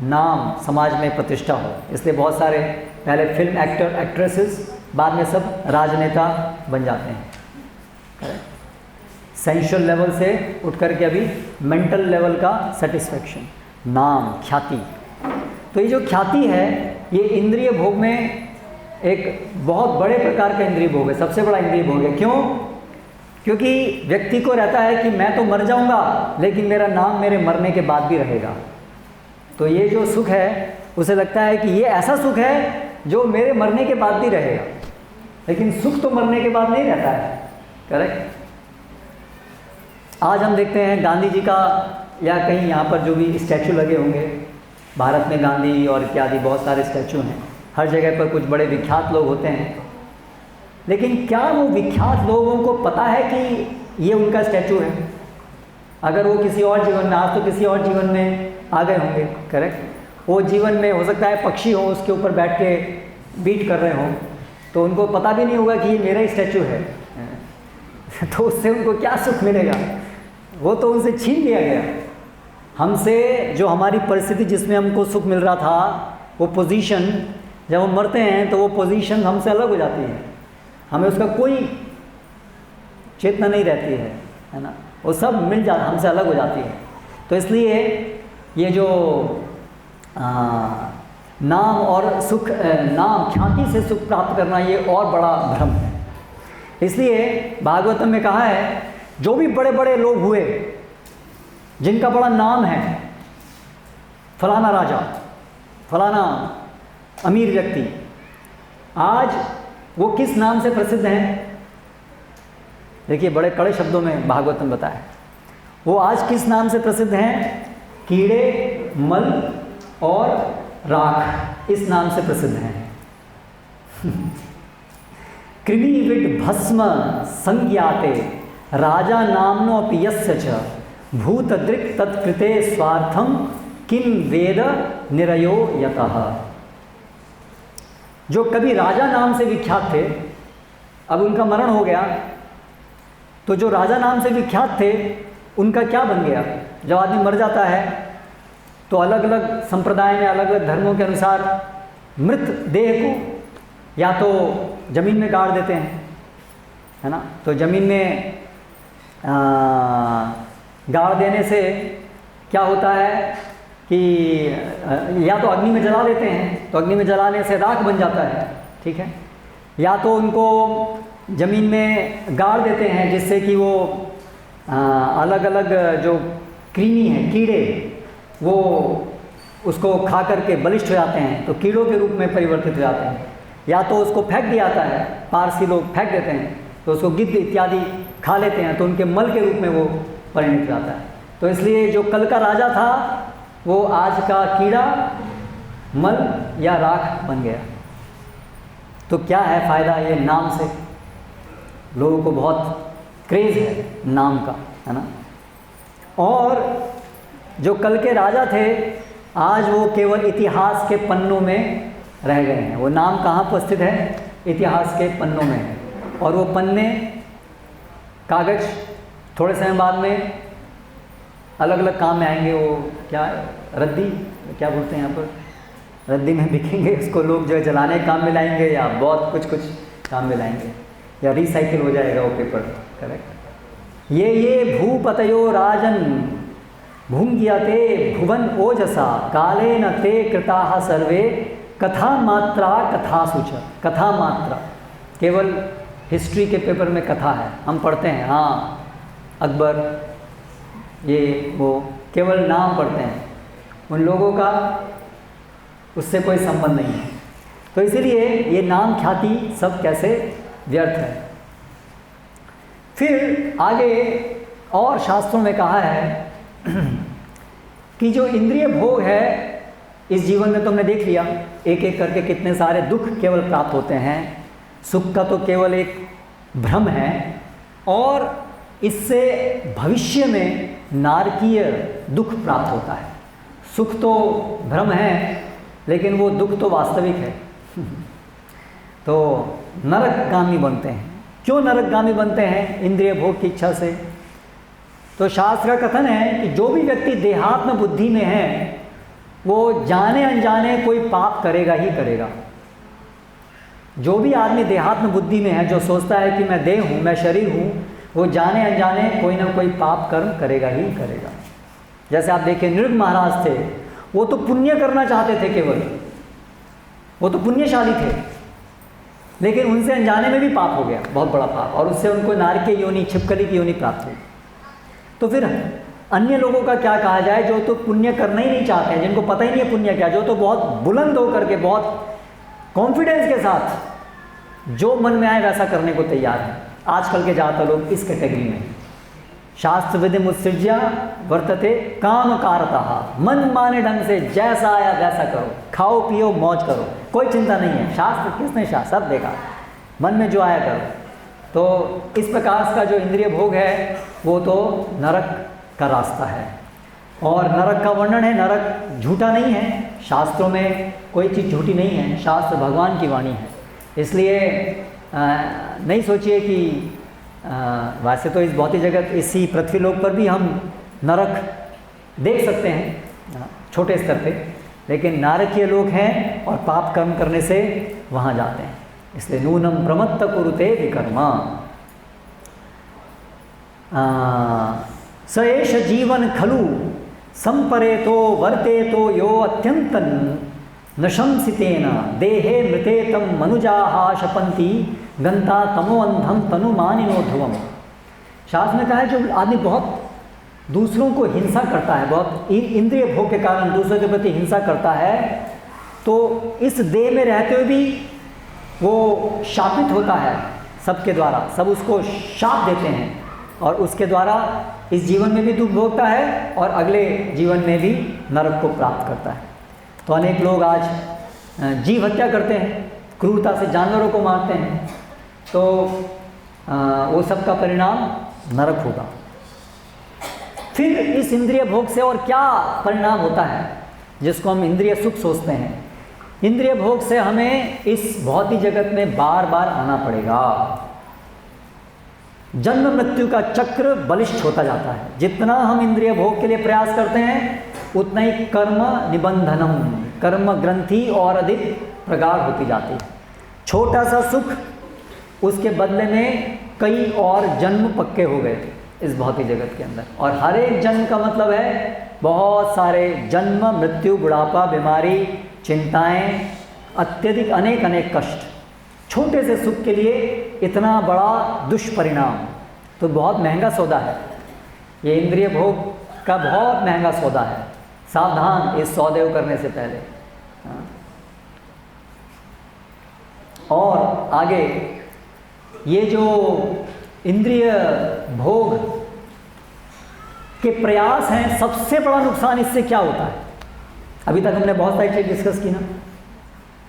Speaker 1: नाम समाज में प्रतिष्ठा हो। इसलिए बहुत सारे पहले फिल्म एक्टर एक्ट्रेसेस, बाद में सब राजनेता बन जाते हैं। सेंशुअल लेवल से उठ करके अभी मेंटल लेवल का सेटिस्फेक्शन, नाम, ख्याति। तो ये जो ख्याति है ये इंद्रिय भोग में एक बहुत बड़े प्रकार का इंद्रिय भोग है, सबसे बड़ा इंद्रिय भोग है। क्यों? क्योंकि व्यक्ति को रहता है कि मैं तो मर जाऊंगा लेकिन मेरा नाम मेरे मरने के बाद भी रहेगा। तो ये जो सुख है उसे लगता है कि ये ऐसा सुख है जो मेरे मरने के बाद भी रहेगा, लेकिन सुख तो मरने के बाद नहीं रहता है। करेक्ट। आज हम देखते हैं गांधी जी का, या कहीं यहाँ पर जो भी स्टैचू लगे होंगे, भारत में गांधी और इत्यादि बहुत सारे स्टैचू हैं, हर जगह पर कुछ बड़े विख्यात लोग होते हैं, लेकिन क्या वो विख्यात लोगों को पता है कि ये उनका स्टैचू है? अगर वो किसी और जीवन में, आज तो किसी और जीवन में आ गए होंगे, करेक्ट, वो जीवन में हो सकता है पक्षी हो उसके ऊपर बैठ के बीट कर रहे हों, तो उनको पता भी नहीं होगा कि ये मेरा ही स्टैचू है। तो उससे उनको क्या सुख मिलेगा? वो तो उनसे छीन लिया गया। हमसे जो हमारी परिस्थिति जिसमें हमको सुख मिल रहा था, वो पोजीशन, जब हम मरते हैं तो वो पोजीशन हमसे अलग हो जाती है, हमें उसका कोई चेतना नहीं रहती है ना, वो सब मिल जा हमसे अलग हो जाती है। तो इसलिए ये जो नाम और सुख, नाम, ख्याति से सुख प्राप्त करना, ये और बड़ा भ्रम है। इसलिए भागवतम में कहा है जो भी बड़े बड़े लोग हुए जिनका बड़ा नाम है, फलाना राजा, फलाना अमीर व्यक्ति, आज वो किस नाम से प्रसिद्ध हैं? देखिए बड़े कड़े शब्दों में भागवतम बताया, वो आज किस नाम से प्रसिद्ध हैं? कीड़े, मल और राख, इस नाम से प्रसिद्ध हैं। कृमिविड भस्म संज्ञाते राजा नामनो अपि यस्य च भूतदृक् तत्कृते स्वार्थम किम वेद निरयो यतः। जो कभी राजा नाम से विख्यात थे, अब उनका मरण हो गया, तो जो राजा नाम से विख्यात थे उनका क्या बन गया? जब आदमी मर जाता है तो अलग अलग संप्रदाय में, अलग अलग धर्मों के अनुसार मृत देह को या तो ज़मीन में गाड़ देते हैं, है ना। तो ज़मीन में गाड़ देने से क्या होता है कि या तो अग्नि में जला देते हैं, तो अग्नि में जलाने से राख बन जाता है, ठीक है। या तो उनको ज़मीन में गाड़ देते हैं जिससे कि वो अलग अलग जो कृमि हैं, कीड़े, वो उसको खा करके बलिष्ठ हो जाते हैं, तो कीड़ों के रूप में परिवर्तित हो जाते हैं। या तो उसको फेंक दिया जाता है, पारसी लोग फेंक देते हैं, तो उसको गिद्ध इत्यादि खा लेते हैं, तो उनके मल के रूप में वो परिणत हो जाता है। तो इसलिए जो कल का राजा था वो आज का कीड़ा, मल या राख बन गया। तो क्या है फ़ायदा ये नाम से? लोगों को बहुत क्रेज़ है नाम का, है ना। और जो कल के राजा थे आज वो केवल इतिहास के पन्नों में रह गए हैं। वो नाम कहाँ पर स्थित है? इतिहास के पन्नों में है। और वो पन्ने, कागज़ थोड़े समय बाद में अलग अलग काम में आएंगे। वो क्या रद्दी, क्या बोलते हैं यहाँ पर, रद्दी में बिकेंगे, उसको लोग जो है जलाने के काम में लाएंगे या बहुत कुछ काम में लाएंगे, या रिसाइकिल हो जाएगा वो पेपर, करेक्ट। ये भूपतयो राजन भुंगियते भुवन ओजसा काले न ते कृताः सर्वे कथा मात्रा कथा सूच। कथा मात्रा, केवल हिस्ट्री के पेपर में कथा है, हम पढ़ते हैं, हाँ अकबर ये वो, केवल नाम पढ़ते हैं, उन लोगों का उससे कोई संबंध नहीं है। तो इसीलिए ये नाम ख्याति सब कैसे व्यर्थ है। फिर आगे और शास्त्रों में कहा है कि जो इंद्रिय भोग है इस जीवन में, तो हमने देख लिया एक एक करके कितने सारे दुख केवल प्राप्त होते हैं। सुख का तो केवल एक भ्रम है, और इससे भविष्य में नारकीय दुख प्राप्त होता है। सुख तो भ्रम है लेकिन वो दुख तो वास्तविक है। तो नरकगामी बनते हैं। क्यों नरकगामी बनते हैं? इंद्रिय भोग की इच्छा से। तो शास्त्र का कथन है कि जो भी व्यक्ति देहात्म बुद्धि में है वो जाने अनजाने कोई पाप करेगा ही करेगा। जो भी आदमी देहात्म बुद्धि में है, जो सोचता है कि मैं देह हूँ, मैं शरीर हूँ, वो जाने अनजाने कोई ना कोई पाप कर्म करेगा ही करेगा। जैसे आप देखिए नृग महाराज थे, वो तो पुण्य करना चाहते थे, केवल वो तो पुण्यशाली थे, लेकिन उनसे अनजाने में भी पाप हो गया, बहुत बड़ा पाप, और उससे उनको नारकीय योनि, छिपकली की योनि प्राप्त हुई। तो फिर अन्य लोगों का क्या कहा जाए जो तो पुण्य करना ही नहीं चाहते हैं, जिनको पता ही नहीं है पुण्य क्या, जो तो बहुत बुलंद होकर के, बहुत कॉन्फिडेंस के साथ जो मन में आए वैसा करने को तैयार है। आजकल के ज़्यादातर लोग इस कैटेगरी में। शास्त्र विधि मुत्सृज्या वर्तते काम कारतः, मन माने ढंग से जैसा आया वैसा करो, खाओ पियो मौज करो, कोई चिंता नहीं है। शास्त्र किसने शास्त्र सब देखा, मन में जो आया करो। तो इस प्रकार का जो इंद्रिय भोग है वो तो नरक का रास्ता है। और नरक का वर्णन है, नरक झूठा नहीं है, शास्त्रों में कोई चीज़ झूठी नहीं है, शास्त्र भगवान की वाणी है। इसलिए नहीं सोचिए कि वैसे तो इस भौतिक जगत, इसी पृथ्वीलोक पर भी हम नरक देख सकते हैं छोटे स्तर पे, लेकिन नारकीय लोग हैं और पाप कर्म करने से वहाँ जाते हैं। इसलिए नूनम प्रमत्त कुरुते विकर्मा। स एष जीवन खलु संपरेतो वर्तेतो यो अत्यंतन नशंसितेन देहे मृते तम मनुजाः शपन्ति गंता तमोअंधम तनुमानिनो ध्रुवम। शास्त्र में कहा है जो आदमी बहुत दूसरों को हिंसा करता है, बहुत इंद्रिय भोग के कारण दूसरों के प्रति हिंसा करता है, तो इस देह में रहते हुए भी वो शापित होता है सबके द्वारा, सब उसको शाप देते हैं और उसके द्वारा इस जीवन में भी दुख भोगता है और अगले जीवन में भी नरक को प्राप्त करता है। तो अनेक लोग आज जीव हत्या करते हैं, क्रूरता से जानवरों को मारते हैं, तो वो सब का परिणाम नरक होगा। फिर इस इंद्रिय भोग से और क्या परिणाम होता है जिसको हम इंद्रिय सुख सोचते हैं? इंद्रिय भोग से हमें इस भौतिक जगत में बार बार आना पड़ेगा। जन्म मृत्यु का चक्र बलिष्ठ होता जाता है। जितना हम इंद्रिय भोग के लिए प्रयास करते हैं उतना ही कर्म निबंधनम, कर्म ग्रंथि और अधिक प्रगाढ़ होती जाती है। छोटा सा सुख, उसके बदले में कई और जन्म पक्के हो गए इस भौतिक जगत के अंदर। और हर एक जन्म का मतलब है बहुत सारे जन्म, मृत्यु, बुढ़ापा, बीमारी, चिंताएं, अत्यधिक अनेक अनेक कष्ट। छोटे से सुख के लिए इतना बड़ा दुष्परिणाम, तो बहुत महंगा सौदा है ये। इंद्रिय भोग का बहुत महंगा सौदा है। सावधान इस सौदे को करने से पहले। और आगे ये जो इंद्रिय भोग के प्रयास हैं, सबसे बड़ा नुकसान इससे क्या होता है? अभी तक हमने बहुत सारी चीज़ डिस्कस की ना,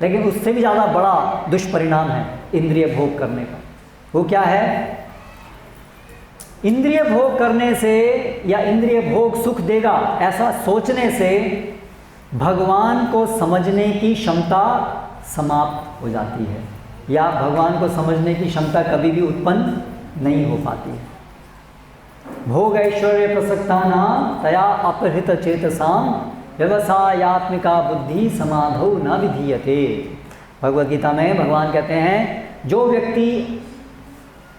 Speaker 1: लेकिन उससे भी ज़्यादा बड़ा दुष्परिणाम है इंद्रिय भोग करने का। वो क्या है? इंद्रिय भोग करने से या इंद्रिय भोग सुख देगा ऐसा सोचने से भगवान को समझने की क्षमता समाप्त हो जाती है, या भगवान को समझने की क्षमता कभी भी उत्पन्न नहीं हो पाती है। भोग ऐश्वर्य प्रसक्तानां तया अपहृत चेतसाम व्यवसायात्मिका बुद्धि समाधौ न विधीयते। भगवद गीता में भगवान कहते हैं जो व्यक्ति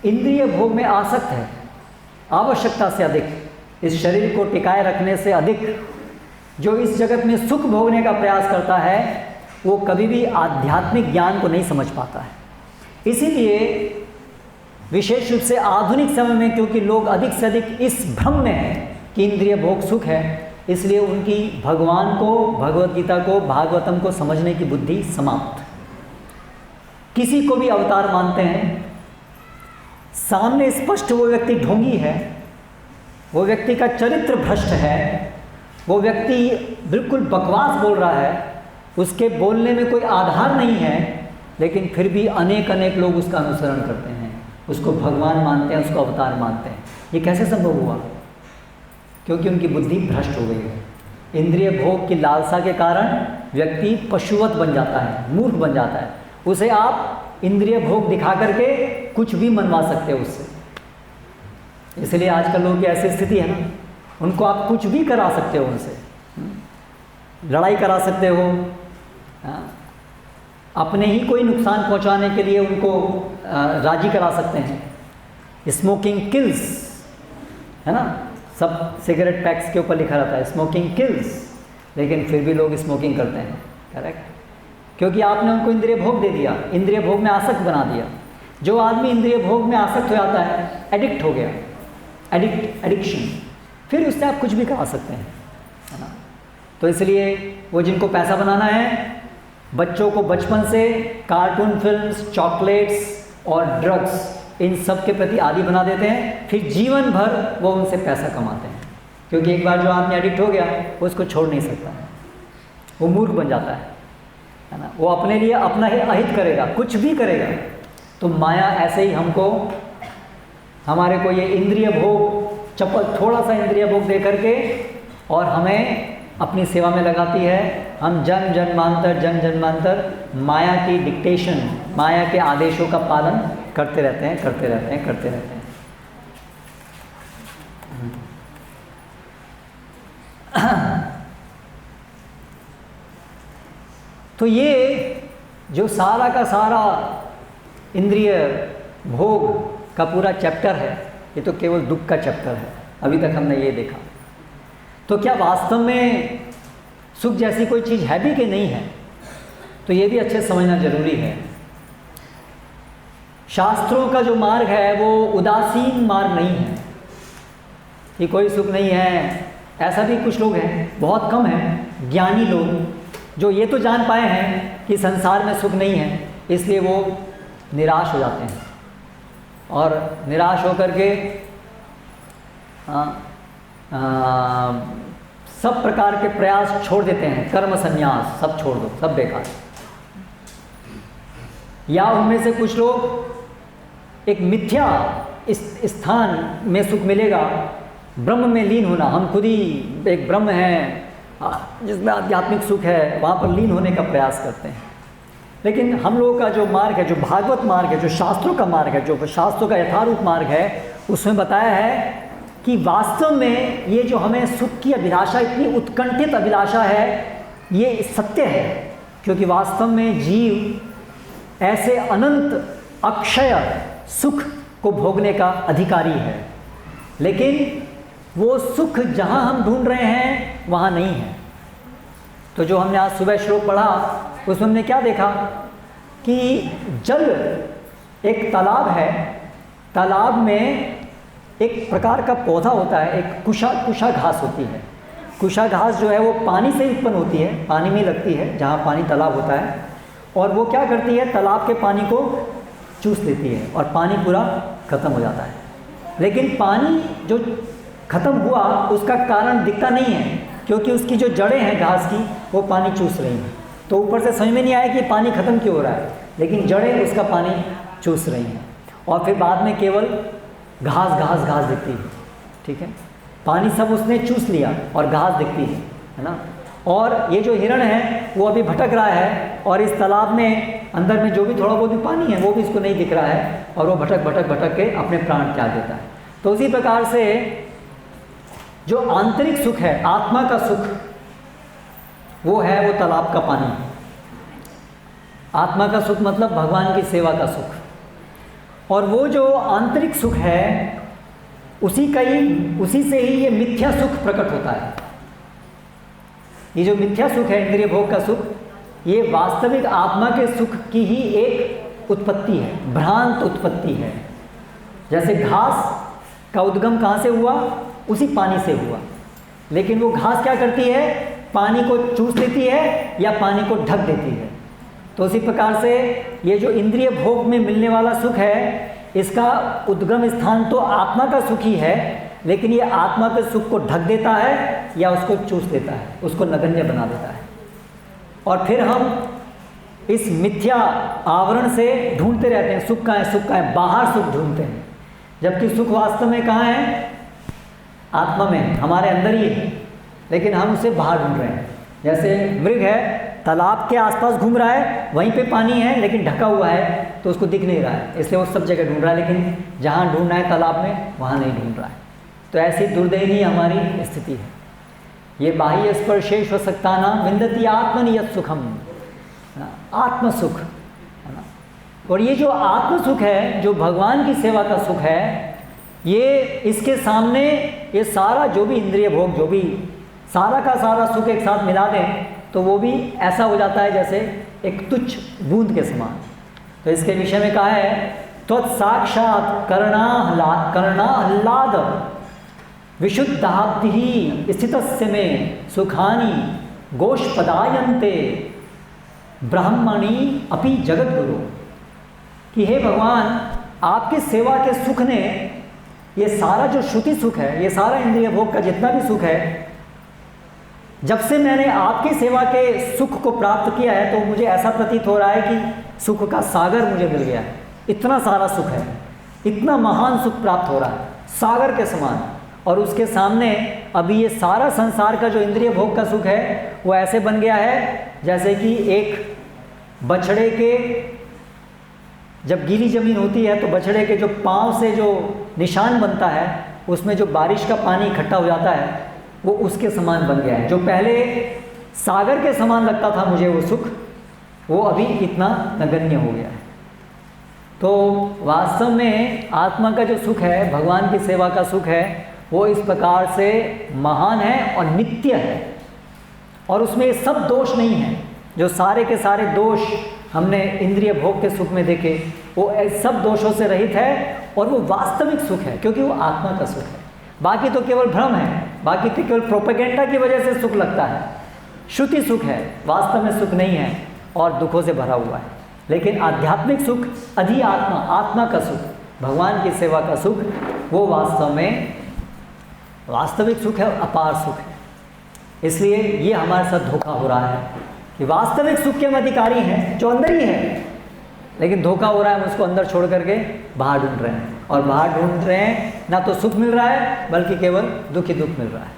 Speaker 1: इंद्रिय भोग में आसक्त है, आवश्यकता से अधिक, इस शरीर को टिकाए रखने से अधिक जो इस जगत में सुख भोगने का प्रयास करता है, वो कभी भी आध्यात्मिक ज्ञान को नहीं समझ पाता है। इसीलिए विशेष रूप से आधुनिक समय में, क्योंकि लोग अधिक से अधिक इस भ्रम में हैं कि इंद्रिय भोग सुख है, इसलिए उनकी भगवान को, भगवद गीता को, भागवतम को समझने की बुद्धि समाप्त। किसी को भी अवतार मानते हैं, सामने स्पष्ट वो व्यक्ति ढोंगी है, वो व्यक्ति का चरित्र भ्रष्ट है, वो व्यक्ति बिल्कुल बकवास बोल रहा है, उसके बोलने में कोई आधार नहीं है, लेकिन फिर भी अनेक अनेक लोग उसका अनुसरण करते हैं, उसको भगवान मानते हैं, उसको अवतार मानते हैं। ये कैसे संभव हुआ? क्योंकि उनकी बुद्धि भ्रष्ट हो गई है। इंद्रिय भोग की लालसा के कारण व्यक्ति पशुवत बन जाता है, मूर्ख बन जाता है। उसे आप इंद्रिय भोग दिखा करके कुछ भी मनवा सकते हो उससे। इसलिए आजकल लोगों की ऐसी स्थिति है ना, उनको आप कुछ भी करा सकते हो, उनसे लड़ाई करा सकते हो, अपने ही कोई नुकसान पहुंचाने के लिए उनको राजी करा सकते हैं। स्मोकिंग किल्स, है ना, सब सिगरेट पैक्स के ऊपर लिखा रहता है स्मोकिंग किल्स, लेकिन फिर भी लोग स्मोकिंग करते हैं। करेक्ट? क्योंकि आपने उनको इंद्रिय भोग दे दिया, इंद्रिय भोग में आसक्त बना दिया। जो आदमी इंद्रिय भोग में आसक्त हो जाता है, एडिक्ट हो गया, एडिक्शन, फिर उससे आप कुछ भी करा सकते हैं, है ना। तो इसलिए वो जिनको पैसा बनाना है, बच्चों को बचपन से कार्टून फिल्म्स, चॉकलेट्स और ड्रग्स, इन सब के प्रति आदी बना देते हैं, फिर जीवन भर वो उनसे पैसा कमाते हैं। क्योंकि एक बार जो आदमी एडिक्ट हो गया, वो उसको छोड़ नहीं सकता है, वो मूर्ख बन जाता है ना। वो अपने लिए अपना ही अहित करेगा, कुछ भी करेगा। तो माया ऐसे ही हमको, हमारे को ये इंद्रिय भोग, थोड़ा सा इंद्रिय भोग दे करके और हमें अपनी सेवा में लगाती है। हम जन्म जन्मांतर माया की डिक्टेशन, माया के आदेशों का पालन करते रहते हैं। तो ये जो सारा का सारा इंद्रिय भोग का पूरा चैप्टर है, ये तो केवल दुख का चैप्टर है। अभी तक हमने ये देखा। तो क्या वास्तव में सुख जैसी कोई चीज़ है भी कि नहीं है, तो ये भी अच्छे समझना जरूरी है। शास्त्रों का जो मार्ग है वो उदासीन मार्ग नहीं है कि कोई सुख नहीं है। ऐसा भी कुछ लोग हैं, बहुत कम हैं, ज्ञानी लोग, जो ये तो जान पाए हैं कि संसार में सुख नहीं है, इसलिए वो निराश हो जाते हैं और निराश होकर के सब प्रकार के प्रयास छोड़ देते हैं, कर्म संन्यास, सब छोड़ दो, सब बेकार। या उनमें से कुछ लोग एक मिथ्या इस स्थान में सुख मिलेगा, ब्रह्म में लीन होना, हम खुद ही एक ब्रह्म हैं जिसमें आध्यात्मिक सुख है, वहाँ पर लीन होने का प्रयास करते हैं। लेकिन हम लोगों का जो मार्ग है, जो भागवत मार्ग है, जो शास्त्रों का मार्ग है, जो शास्त्रों का यथारूप मार्ग है, उसमें बताया है कि वास्तव में ये जो हमें सुख की अभिलाषा, इतनी उत्कंठित अभिलाषा है, ये सत्य है, क्योंकि वास्तव में जीव ऐसे अनंत अक्षय सुख को भोगने का अधिकारी है, लेकिन वो सुख जहाँ हम ढूंढ रहे हैं वहाँ नहीं है। तो जो हमने आज सुबह श्लोक पढ़ा उसमें हमने क्या देखा कि जल एक तालाब है, तालाब में एक प्रकार का पौधा होता है, एक कुशा घास होती है। कुशा घास जो है वो पानी से उत्पन्न होती है, पानी में लगती है जहाँ पानी तालाब होता है, और वो क्या करती है, तालाब के पानी को चूस लेती है और पानी पूरा ख़त्म हो जाता है। लेकिन पानी जो ख़त्म हुआ उसका कारण दिखता नहीं है, क्योंकि उसकी जो जड़ें हैं घास की वो पानी चूस रही हैं। तो ऊपर से समझ में नहीं आया कि पानी ख़त्म क्यों हो रहा है, लेकिन जड़ें उसका पानी चूस रही हैं, और फिर बाद में केवल घास दिखती है। ठीक है, पानी सब उसने चूस लिया और घास दिखती है ना। और ये जो हिरण है वो अभी भटक रहा है, और इस तालाब में अंदर में जो भी थोड़ा बहुत भी पानी है वो भी इसको नहीं दिख रहा है, और वो भटक के अपने प्राण त्याग देता है। तो उसी प्रकार से जो आंतरिक सुख है, आत्मा का सुख, वो है वो तालाब का पानी। आत्मा का सुख मतलब भगवान की सेवा का सुख, और वो जो आंतरिक सुख है उसी से ही ये मिथ्या सुख प्रकट होता है। ये जो मिथ्या सुख है, इंद्रिय भोग का सुख, ये वास्तविक आत्मा के सुख की ही एक उत्पत्ति है, भ्रांत उत्पत्ति है। जैसे घास का उद्गम कहाँ से हुआ, उसी पानी से हुआ, लेकिन वो घास क्या करती है, पानी को चूस लेती है या पानी को ढक देती है। तो उसी प्रकार से ये जो इंद्रिय भोग में मिलने वाला सुख है, इसका उद्गम स्थान तो आत्मा का सुख ही है, लेकिन ये आत्मा के सुख को ढक देता है या उसको चूस देता है, उसको नगण्य बना देता है। और फिर हम इस मिथ्या आवरण से ढूंढते रहते हैं, सुख कहाँ है, सुख कहाँ है, बाहर सुख ढूंढते हैं, जबकि सुख वास्तव में कहाँ है, आत्मा में, हमारे अंदर ही है, लेकिन हम उसे बाहर ढूंढ रहे हैं। जैसे मृग है, तालाब के आसपास घूम रहा है, वहीं पे पानी है लेकिन ढका हुआ है, तो उसको दिख नहीं रहा है, इसलिए वो सब जगह ढूंढ रहा है, लेकिन जहाँ ढूंढना है तालाब में वहाँ नहीं ढूंढ रहा है। तो ऐसी दुर्दैवी हमारी स्थिति है। ये बाह्य स्पर्शेश हो सकता ना विंदती आत्मनियत सुखम, आत्म सुख है ना। और ये जो आत्म सुख है, जो भगवान की सेवा का सुख है, ये इसके सामने ये सारा जो भी इंद्रिय भोग, जो भी सारा का सारा सुख एक साथ मिला दें तो वो भी ऐसा हो जाता है जैसे एक तुच्छ बूंद के समान। तो इसके विषय में कहा है, त्वत्साक्षात् करणाह्लाद विशुद्धाब्धि स्थितस्य मे सुखानि गोष्पदायन्ते ब्रह्मणि अपि जगद्गुरु। कि हे भगवान, आपकी सेवा के सुख ने, ये सारा जो श्रुति सुख है, ये सारा इंद्रिय भोग का जितना भी सुख है, जब से मैंने आपकी सेवा के सुख को प्राप्त किया है तो मुझे ऐसा प्रतीत हो रहा है कि सुख का सागर मुझे मिल गया है। इतना सारा सुख है, इतना महान सुख प्राप्त हो रहा है, सागर के समान। और उसके सामने अभी ये सारा संसार का जो इंद्रिय भोग का सुख है वो ऐसे बन गया है जैसे कि एक बछड़े के, जब गीली ज़मीन होती है तो बछड़े के जो पाँव से जो निशान बनता है, उसमें जो बारिश का पानी इकट्ठा हो जाता है, वो उसके समान बन गया है। जो पहले सागर के समान लगता था मुझे वो सुख, वो अभी इतना नगण्य हो गया है। तो वास्तव में आत्मा का जो सुख है, भगवान की सेवा का सुख है, वो इस प्रकार से महान है और नित्य है, और उसमें सब दोष नहीं है। जो सारे के सारे दोष हमने इंद्रिय भोग के सुख में देखे, वो सब दोषों से रहित है, और वो वास्तविक सुख है, क्योंकि वो आत्मा का सुख है। बाकी तो केवल भ्रम है, बाकी तो केवल प्रोपेगेंडा की वजह से सुख लगता है, श्रुति सुख है, वास्तव में सुख नहीं है और दुखों से भरा हुआ है। लेकिन आध्यात्मिक सुख, अधि आत्मा, आत्मा का सुख, भगवान की सेवा का सुख, वो वास्तव में वास्तविक सुख है, अपार सुख है। इसलिए ये हमारे साथ धोखा हो रहा है कि वास्तविक सुख के हम अधिकारी हैं, जो अंदर ही है, लेकिन धोखा हो रहा है, हम उसको अंदर छोड़ करके बाहर ढूंढ रहे हैं, और बाहर ढूंढ रहे हैं ना तो सुख मिल रहा है बल्कि केवल दुख ही दुख मिल रहा है।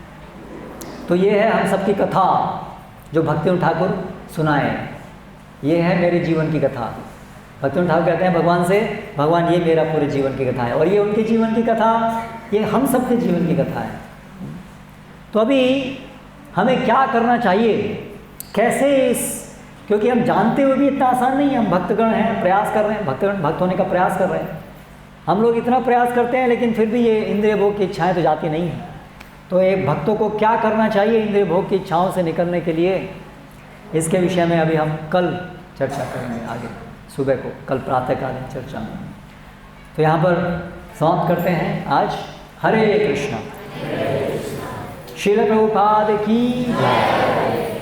Speaker 1: तो ये है हम सबकी कथा जो भक्ति ठाकुर सुनाए, ये है मेरे जीवन की कथा। भक्तिवेदांत ठाकुर कहते हैं भगवान से, भगवान ये मेरा पूरे जीवन की कथा है, और ये उनके जीवन की कथा, ये हम सबके जीवन की कथा है। तो अभी हमें क्या करना चाहिए, कैसे क्योंकि हम जानते हुए भी इतना आसान नहीं है, हम भक्तगण हैं, प्रयास कर रहे हैं, भक्त होने का प्रयास कर रहे हैं, हम लोग इतना प्रयास करते हैं, लेकिन फिर भी ये इंद्रिय भोग की इच्छाएं तो जाती नहीं हैं। तो एक भक्तों को क्या करना चाहिए इंद्रिय भोग की इच्छाओं से निकलने के लिए, इसके विषय में अभी हम कल चर्चा करेंगे आगे सुबह को, कल प्रातःकालीन चर्चा में। तो यहाँ पर समाप्त करते हैं आज। हरे कृष्णा। श्रील प्रभुपाद की जय।